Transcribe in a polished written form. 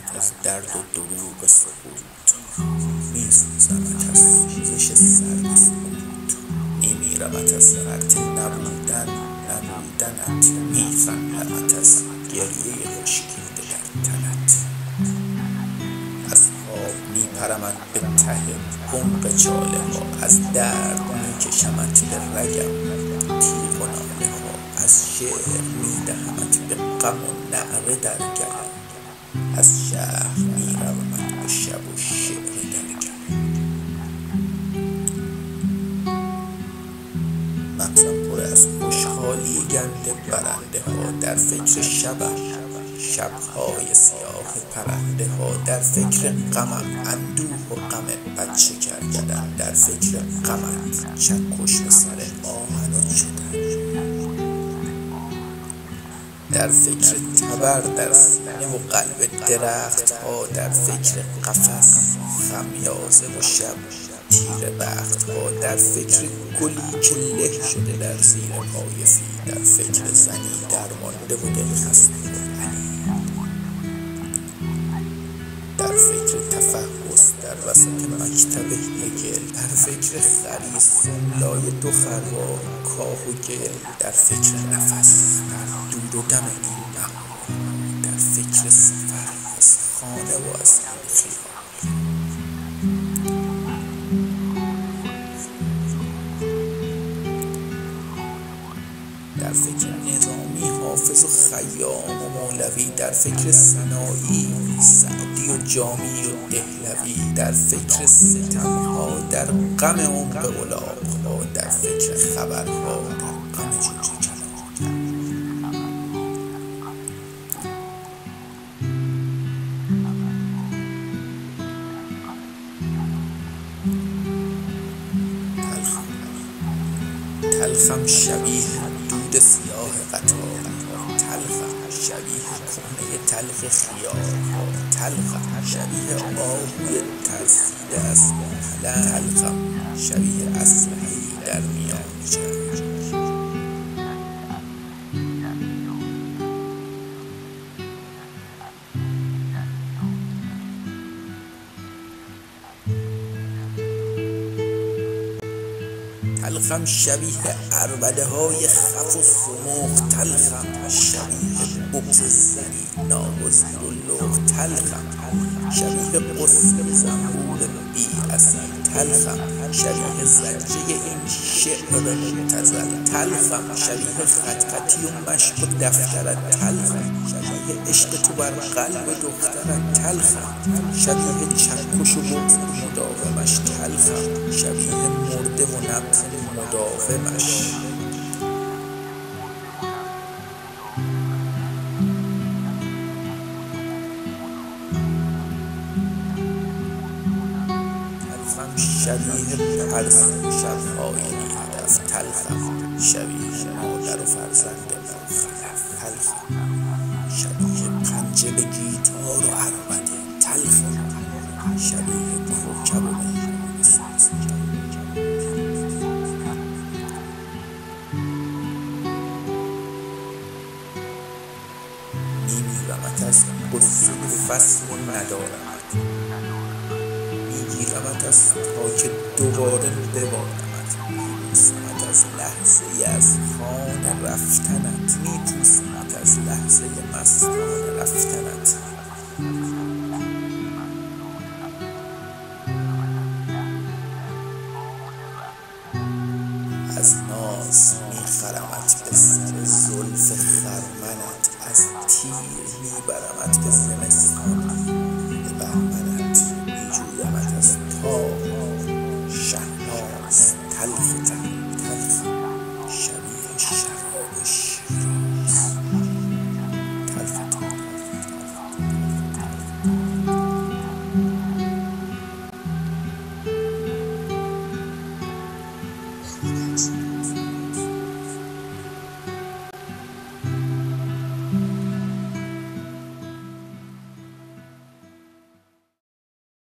میرمت از درد و دروغ سقوط، میسوزمت از سوزش سرد سکوت. میمیرمت از فرط نبودنت، میخندمت از گریه خشکیده در تنت. از خواب میپرمت به ته عمق چاله ها، از درد میکشمت به رگم تیغ و ناله ها. از شعر میدهمت به غم و نعره در گلم، از شهر میرومت به شب و شعر در گلم. مغزم پر از خوشحالی گنده برنده ها، در فکر شبم شبهای سیاه پرنده ها. در فکر غمم اندوه و غم بچه کردن، در فکر غمت چکش به سر آهن شدن. در فکر تبر در سینه و قلب درخت ها، در فکر قفس خمیازه و شب تیر بخت ها. در فکر گلی که له شده در زیر پای فیل، در فکر زنی درمانده و دلخسته و علی. در فکر تفحص در وسط مکتب هگل، در فکر خری سملای دو خروار کاه و گل. در فکر نفس در دور و دم این بهار، در فکر سفر از خانه و از این خیال. در فکر نظامی حافظ و خیام و مولوی، در فکر سنایی سعدی و جامی و دهلوی. در فکر ستمها در غم عمق الاغ‌ها، در فکر خبرها در غم جوجه کلاغ. تلخم شبیه دود سیاه قطار، تلخم شبیه کهنه تلخ خیار، تلخم شبیه آهوی ترسیده از پلنگ، تلخم شبیه اسلحه‌ای در میان جنگ. تلخم شبیه عربده های خف و سموخ، تلخم شبیه بغض زنی ناگزیر و لوح، تلخم شبیه قصه زنبور بی اصل، تلخم شبیه زجه این شعر مبتذل، تلخم شبیه خطی و مشق و دفترت، تلخم شبیه عشق تو بر قلب دخترت، تلخم شبیه چکش و بغض مداومش، تلخم شبیه مرده و نبض مداومش. تلخم شبیه پرس شبهای بی هدف، تلخم شبیه مادر و فرزند ناخلف، تلخم شبیه پنجه به گیتار و عربده، تلخم شبیه کوکب و مهمان سوز. میمیرمت از قصه فصل و ندارمت، میگیرمت از تا که دوباره ببارمت، میبوسمت از لحظه از خانه رفتنت، میبوسمت از لحظه مستانه رفتنت. از ناز میخرمت به سر زلف خرمنت، از تیر میبرمت به زمستان به بهمنت، میجویمت از تاق شهناز تلخ